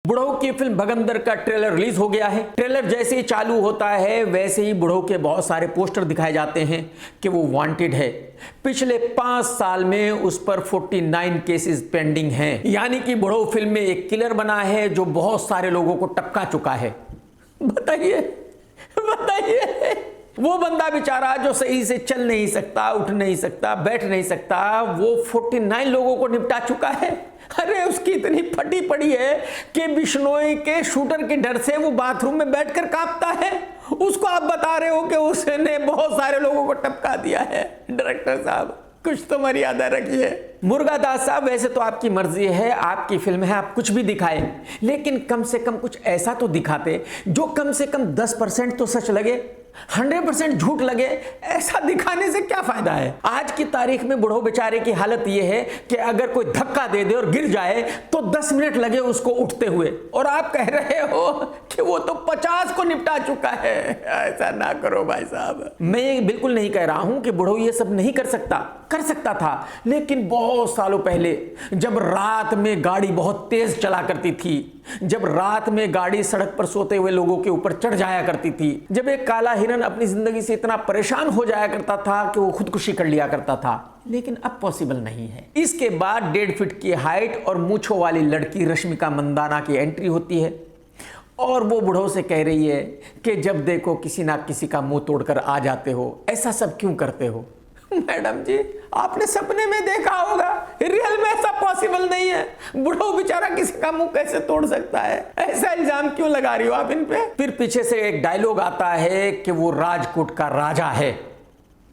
बुढ़ऊ की फिल्म भगंदर का ट्रेलर रिलीज हो गया है। ट्रेलर जैसे ही चालू होता है वैसे ही बुढ़ऊ के बहुत सारे पोस्टर दिखाए जाते हैं कि वो वांटेड है। पिछले 5 साल में उस पर 49 केसेस पेंडिंग हैं। यानी कि बुढ़ऊ फिल्म में एक किलर बना है जो बहुत सारे लोगों को टपका चुका है। बताइए बताइए, वो बंदा बेचारा जो सही से चल नहीं सकता, उठ नहीं सकता, बैठ नहीं सकता, वो 49 लोगों को निपटा चुका है। अरे उसकी इतनी फटी पड़ी है कि बिश्नोई के शूटर के डर से वो बाथरूम में बैठकर कांपता है। उसको आप बता रहे हो कि उसने बहुत सारे लोगों को टपका दिया है। डायरेक्टर साहब कुछ तो मर्यादा रखिए। मुर्गादास साहब वैसे तो आपकी मर्जी है, आपकी फिल्म है, आप कुछ भी दिखाएं, लेकिन कम से कम कुछ ऐसा तो दिखाते जो कम से कम 10% तो सच लगे, 100% झूठ लगे। ऐसा दिखाने से क्या फायदा है। आज की तारीख में बुढ़ऊ बेचारे की हालत यह है कि अगर कोई धक्का दे दे और गिर जाए तो 10 मिनट लगे उसको उठते हुए, और आप कह रहे हो कि वो तो 50 को निपटा चुका है। ऐसा ना करो भाई साहब। मैं बिल्कुल नहीं कह रहा हूं कि बुढ़ऊ ये सब नहीं कर सकता, कर सकता था, लेकिन बहुत सालों पहले जब रात में गाड़ी बहुत तेज चला करती थी, जब रात में गाड़ी सड़क पर सोते हुए लोगों के ऊपर चढ़ जाया करती थी, जब एक काला हिरन अपनी जिंदगी से इतना परेशान हो जाया करता था कि वो खुदकुशी कर लिया करता था, लेकिन अब पॉसिबल नहीं है। इसके बाद 1.5 फीट की हाइट और मूंछों वाली लड़की रश्मिका मंदाना की एंट्री होती है और वो बुढ़ऊ से कह रही है कि जब देखो किसी ना किसी का मुंह तोड़कर आ जाते हो, ऐसा सब क्यों करते हो। मैडम जी आपने सपने में देखा होगा, रियल में ऐसा पॉसिबल नहीं है। बुढ़ऊ बेचारा किसी का मुंह कैसे तोड़ सकता है। ऐसा इल्जाम क्यों लगा रही हो आप इन पे। फिर पीछे से एक डायलॉग आता है कि वो राजकोट का राजा है,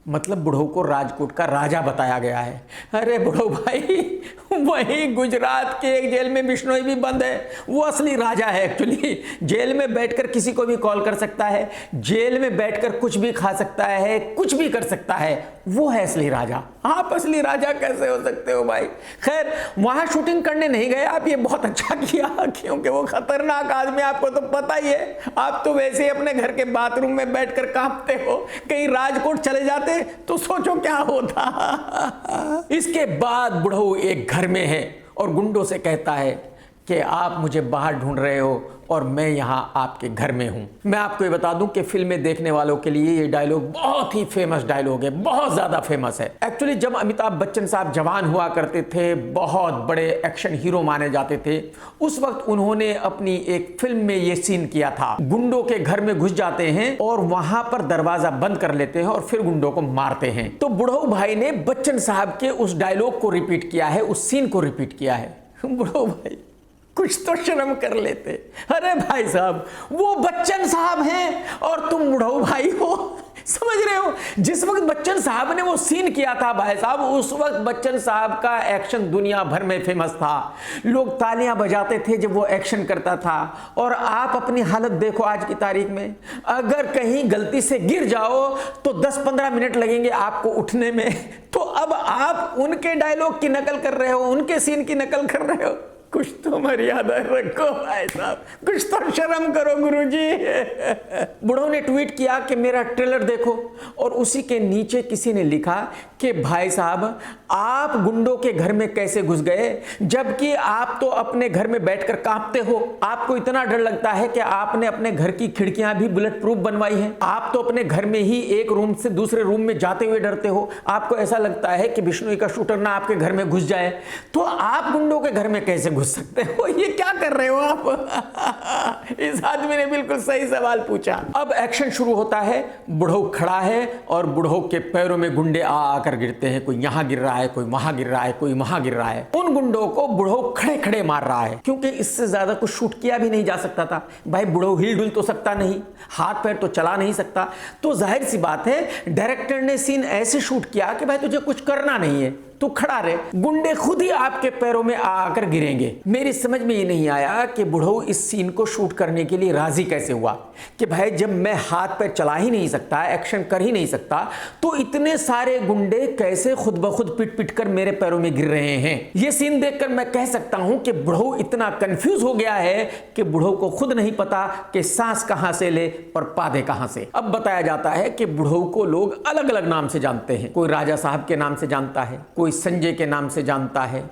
मतलब बुढ़ऊ को राजकोट का राजा बताया गया है। अरे बुढ़ऊ भाई, वही गुजरात के एक जेल में बिश्नोई भी बंद है, वो असली राजा है। एक्चुअली जेल में बैठकर किसी को भी कॉल कर सकता है, जेल में बैठकर कुछ भी खा सकता है, कुछ भी कर सकता है, वो है असली राजा। आप असली राजा कैसे हो सकते हो भाई। खैर वहां शूटिंग करने नहीं गए आप, ये बहुत अच्छा किया, क्योंकि वो खतरनाक आदमी, आपको तो पता ही है। आप तो वैसे ही अपने घर के बाथरूम में बैठकर कांपते हो, कहीं राजकोट चले जाते तो सोचो क्या होता। इसके बाद बुढ़ऊ एक घर में है और गुंडों से कहता है कि आप मुझे बाहर ढूंढ रहे हो और मैं यहां आपके घर में हूं। मैं आपको ये बता दूं कि फिल्में देखने वालों के लिए ये डायलॉग बहुत ही फेमस डायलॉग है, बहुत ज्यादा फेमस है। एक्चुअली जब अमिताभ बच्चन साहब जवान हुआ करते थे, बहुत बड़े एक्शन हीरो माने जाते थे, उस वक्त उन्होंने अपनी एक फिल्म में ये सीन किया था। गुंडों के घर में घुस जाते हैं और वहां पर दरवाजा बंद कर लेते हैं और फिर गुंडों को मारते हैं। तो बुढ़ऊ भाई ने बच्चन साहब के उस डायलॉग को रिपीट किया है, उस सीन को रिपीट किया है। बुढ़ऊ भाई कुछ तो शर्म कर लेते। अरे भाई साहब वो बच्चन साहब हैं और तुम बुढ़ऊ भाई हो, समझ रहे हो। जिस वक्त बच्चन साहब ने वो सीन किया था भाई साहब, उस वक्त बच्चन साहब का एक्शन दुनिया भर में फेमस था। लोग तालियां बजाते थे जब वो एक्शन करता था। और आप अपनी हालत देखो आज की तारीख में, अगर कहीं गलती से गिर जाओ तो 10-15 मिनट लगेंगे आपको उठने में। तो अब आप उनके डायलॉग की नकल कर रहे हो, उनके सीन की नकल कर रहे हो। कुछ तो मर्यादा रखो भाई साहब, कुछ तो शर्म करो गुरुजी। बुढ़ऊ ने ट्वीट किया कि मेरा ट्रेलर देखो, और उसी के नीचे किसी ने लिखा कि भाई साहब आप गुंडों के घर में कैसे घुस गए, जबकि आप तो अपने घर में बैठकर कांपते हो। आपको इतना डर लगता है कि आपने अपने घर की खिड़कियां भी बुलेट प्रूफ बनवाई हैं। आप तो अपने घर में ही एक रूम से दूसरे रूम में जाते हुए डरते हो। आपको ऐसा लगता है कि बिश्नोई का शूटर ना आपके घर में घुस जाए, तो आप गुंडों के घर में कैसे घुस सकते हो। ये क्या कर रहे हो आप। इस आदमी ने बिल्कुल सही सवाल पूछा। अब एक्शन शुरू होता है। बुढ़ऊ खड़ा है और बुढ़ऊ के पैरों में गुंडे आ आकर गिरते हैं। कोई यहां गिर रहा है, कोई वहां गिर रहा है, कोई वहां गिर रहा है। उन गुंडों को बुढ़ऊ खड़े खड़े मार रहा है, क्योंकि इससे ज्यादा कुछ शूट किया भी नहीं जा सकता था। भाई बुढ़ऊ हिल डुल तो सकता नहीं, हाथ पैर तो चला नहीं सकता। तो जाहिर सी बात है डायरेक्टर ने सीन ऐसे शूट किया कि भाई तुझे कुछ करना नहीं है, तू खड़ा रहे, गुंडे खुद ही आपके पैरों में आकर गिरेंगे। मेरी समझ में ये नहीं आया कि बुढ़ऊ इस सीन को शूट करने के लिए राजी कैसे हुआ कि भाई जब मैं हाथ पैर चला ही नहीं सकता, एक्शन कर ही नहीं सकता, तो इतने सारे गुंडे कैसे खुद ब खुद पिट पिट कर मेरे पैरों में गिर रहे हैं। ये सीन देखकर मैं कह सकता हूं कि बुढ़ऊ इतना कंफ्यूज हो गया है कि बुढ़ऊ को खुद नहीं पता कि सांस कहां से ले और पादे कहां से। अब बताया जाता है कि बुढ़ऊ को लोग अलग अलग नाम से जानते हैं। कोई राजा साहब के नाम से जानता है, कोई संजय के नाम से जानता है,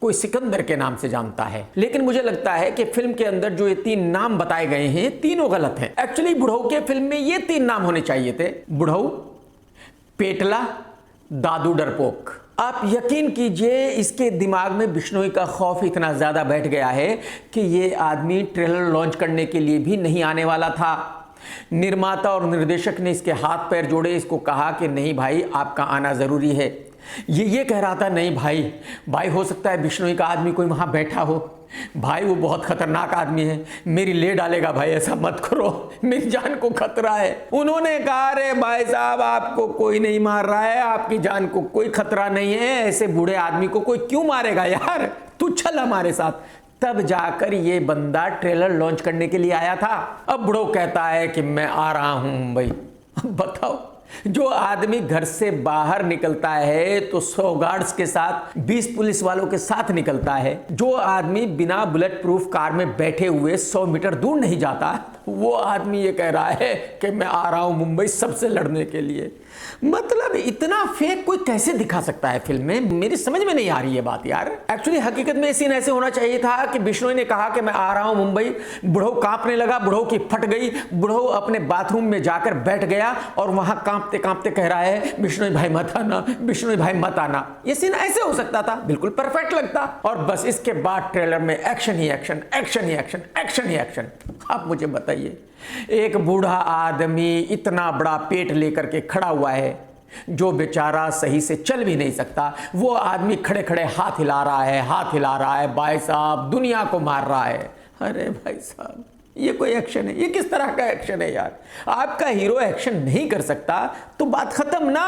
कोई सिकंदर के नाम से जानता है। लेकिन मुझे लगता है कि फिल्म के अंदर जो ये 3 नाम बताए गए हैं तीनों गलत हैं। एक्चुअली बुढ़ऊ के फिल्म में ये 3 नाम होने चाहिए थे, बुढ़ऊ, पेटला, दादू डरपोक। आप यकीन कीजिए इसके दिमाग में बिश्नोई का खौफ इतना ज्यादा बैठ गया है कि ये आदमी ट्रेलर लॉन्च करने के लिए भी नहीं आने वाला था। निर्माता और निर्देशक ने इसके हाथ पैर जोड़े, इसको कहा कि नहीं भाई आपका आना जरूरी है। ये कह रहा था नहीं भाई हो सकता है बिश्नोई का आदमी कोई वहां बैठा हो, भाई वो बहुत खतरनाक आदमी है, मेरी ले डालेगा भाई, ऐसा मत करो, मेरी जान को खतरा है। उन्होंने कहा अरे भाई साहब आपको कोई नहीं मार रहा है, आपकी जान को कोई खतरा नहीं है, ऐसे बूढ़े आदमी को कोई क्यों मारेगा यार, तू चल हमारे साथ। तब जाकर ये बंदा ट्रेलर लॉन्च करने के लिए आया था। अब बुढ़ो कहता है कि मैं आ रहा हूं मुंबई। बताओ, जो आदमी घर से बाहर निकलता है तो 100 गार्ड्स के साथ 20 पुलिस वालों के साथ निकलता है, जो आदमी बिना बुलेट प्रूफ कार में बैठे हुए 100 मीटर दूर नहीं जाता, वो आदमी ये कह रहा है कि मैं आ रहा हूं मुंबई सबसे लड़ने के लिए। मतलब इतना फेक कोई कैसे दिखा सकता है फिल्म में, मेरी समझ में नहीं आ रही है बात यार। एक्चुअली हकीकत में सीन ऐसे होना चाहिए था कि बिश्नोई ने कहा कि मैं आ रहा हूं मुंबई, बुढ़ो कांपने लगा, बुढ़ो की फट गई, बुढ़ो अपने बाथरूम में जाकर बैठ गया और वहां कांपते कांपते कह रहा है बिश्नोई भाई मत आना, बिश्नोई भाई मत आना। ये सीन ऐसे हो सकता था, बिल्कुल परफेक्ट लगता, और बस इसके बाद ट्रेलर में एक्शन ही एक्शन, एक्शन ही एक्शन, एक्शन ही एक्शन। आप मुझे बताइए, एक बूढ़ा आदमी इतना बड़ा पेट लेकर के खड़ा हुआ है, जो बेचारा सही से चल भी नहीं सकता, वो आदमी खड़े खड़े हाथ हिला रहा है, हाथ हिला रहा है, भाई साहब दुनिया को मार रहा है। अरे भाई साहब ये कोई एक्शन है? ये किस तरह का एक्शन है यार? आपका हीरो एक्शन नहीं कर सकता तो बात खत्म ना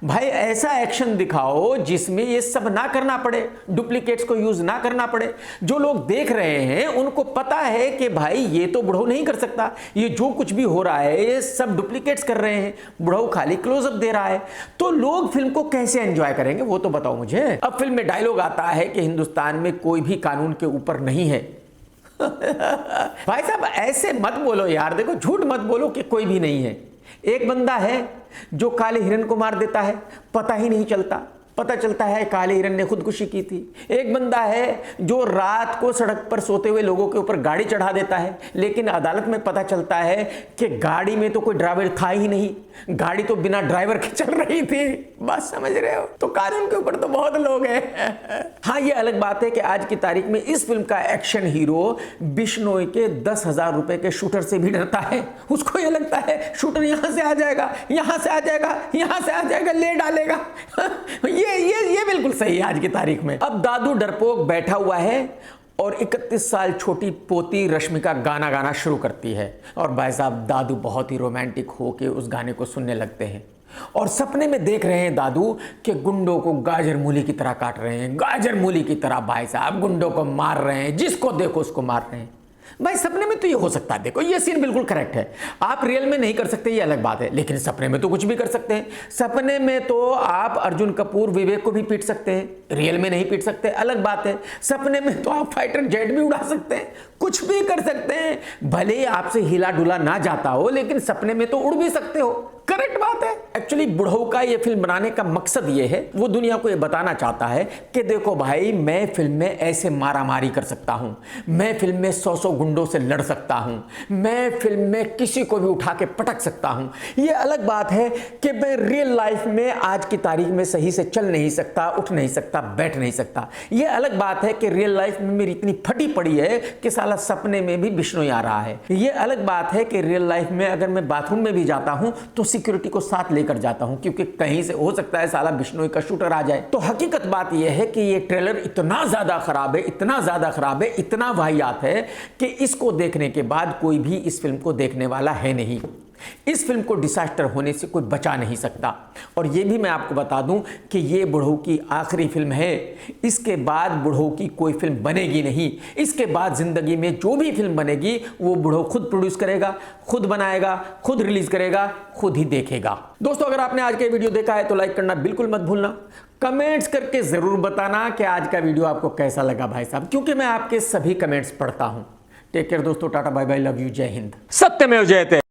भाई। ऐसा एक्शन दिखाओ जिसमें ये सब ना करना पड़े, डुप्लीकेट्स को यूज ना करना पड़े। जो लोग देख रहे हैं उनको पता है कि भाई ये तो बुढ़ऊ नहीं कर सकता, ये जो कुछ भी हो रहा है ये सब डुप्लीकेट्स कर रहे हैं, बुढ़ऊ खाली क्लोजअप दे रहा है। तो लोग फिल्म को कैसे एंजॉय करेंगे वो तो बताओ मुझे। अब फिल्म में डायलॉग आता है कि हिंदुस्तान में कोई भी कानून के ऊपर नहीं है। भाई साहब ऐसे मत बोलो यार, देखो झूठ मत बोलो कि कोई भी नहीं है। एक बंदा है जो काले हिरन को मार देता है, पता ही नहीं चलता, पता चलता है काले हिरन ने खुदकुशी की थी। एक बंदा है जो रात को सड़क पर सोते हुए लोगों के ऊपर गाड़ी चढ़ा देता है, लेकिन अदालत में पता चलता है कि गाड़ी में तो कोई ड्राइवर था ही नहीं, गाड़ी तो बिना ड्राइवर के चल रही थी। बात समझ रहे हो? तो कानून के ऊपर तो बहुत लोग हैं। हाँ ये अलग बात है कि आज की तारीख में इस फिल्म का एक्शन हीरो बिश्नोई के 10,000 रुपए के शूटर से भी डरता है। उसको ये लगता है शूटर यहां से आ जाएगा, यहां से आ जाएगा, यहां से आ जाएगा, ले डालेगा। ये बिल्कुल सही है आज की तारीख में। अब दादू डरपोक बैठा हुआ है और 31 साल छोटी पोती रश्मिका गाना गाना शुरू करती है, और भाई साहब दादू बहुत ही रोमांटिक होके उस गाने को सुनने लगते हैं, और सपने में देख रहे हैं दादू कि गुंडों को गाजर मूली की तरह काट रहे हैं, गाजर मूली की तरह भाई साहब गुंडों को मार रहे हैं, जिसको देखो उसको मार रहे हैं। भाई सपने में तो ये हो सकता है, देखो ये सीन बिल्कुल करेक्ट है। आप रियल में नहीं कर सकते ये अलग बात है, लेकिन सपने में तो कुछ भी कर सकते हैं। सपने में तो आप अर्जुन कपूर विवेक को भी पीट सकते हैं, रियल में नहीं पीट सकते, अलग बात है। सपने में तो आप फाइटर जेट भी उड़ा सकते हैं, कुछ भी कर सकते हैं। भले आपसे हिला डुला ना जाता हो, लेकिन सपने में तो उड़ भी सकते हो, करेक्ट बात है। एक्चुअली बुढ़ऊ का ये फिल्म बनाने का मकसद ये है, वो दुनिया को ये बताना चाहता है कि देखो भाई मैं फिल्म में ऐसे मारामारी कर सकता हूं, मैं फिल्म में 100 गुंडों से लड़ सकता हूं, मैं फिल्म में किसी को भी उठा के पटक सकता हूं। ये अलग बात है कि मैं रियल लाइफ में आज की तारीख में सही से चल नहीं सकता, उठ नहीं सकता, बैठ नहीं सकता। ये अलग बात है कि रियल लाइफ में मेरी इतनी फटी पड़ी है कि साला सपने में भी बिश्नोई आ रहा है। ये अलग बात है कि रियल लाइफ में अगर मैं बाथरूम में भी जाता हूं तो सिक्योरिटी को साथ लेकर जाता हूं, क्योंकि कहीं से हो सकता है साला बिश्नोई का शूटर आ जाए। तो हकीकत बात यह है कि ये ट्रेलर इतना ज्यादा खराब है, इतना ज्यादा खराब है, इतना वाहियात है कि इसको देखने के बाद कोई भी इस फिल्म को देखने वाला है नहीं। इस फिल्म को डिजास्टर होने से कोई बचा नहीं सकता। और यह भी मैं आपको बता दूं कि यह बुढ़ऊ की आखिरी फिल्म है, इसके बाद बुढ़ऊ की कोई फिल्म बनेगी नहीं। इसके बाद जिंदगी में जो भी फिल्म बनेगी वो बुढ़ऊ खुद प्रोड्यूस करेगा, खुद बनाएगा, खुद रिलीज करेगा, खुद ही देखेगा। दोस्तों अगर आपने आज का वीडियो देखा है तो लाइक करना बिल्कुल मत भूलना, कमेंट्स करके जरूर बताना कि आज का वीडियो आपको कैसा लगा भाई साहब, क्योंकि मैं आपके सभी कमेंट्स पढ़ता हूं। टेक केयर दोस्तों, tata bye bye, love you, जय हिंद, सत्यमेव जयते।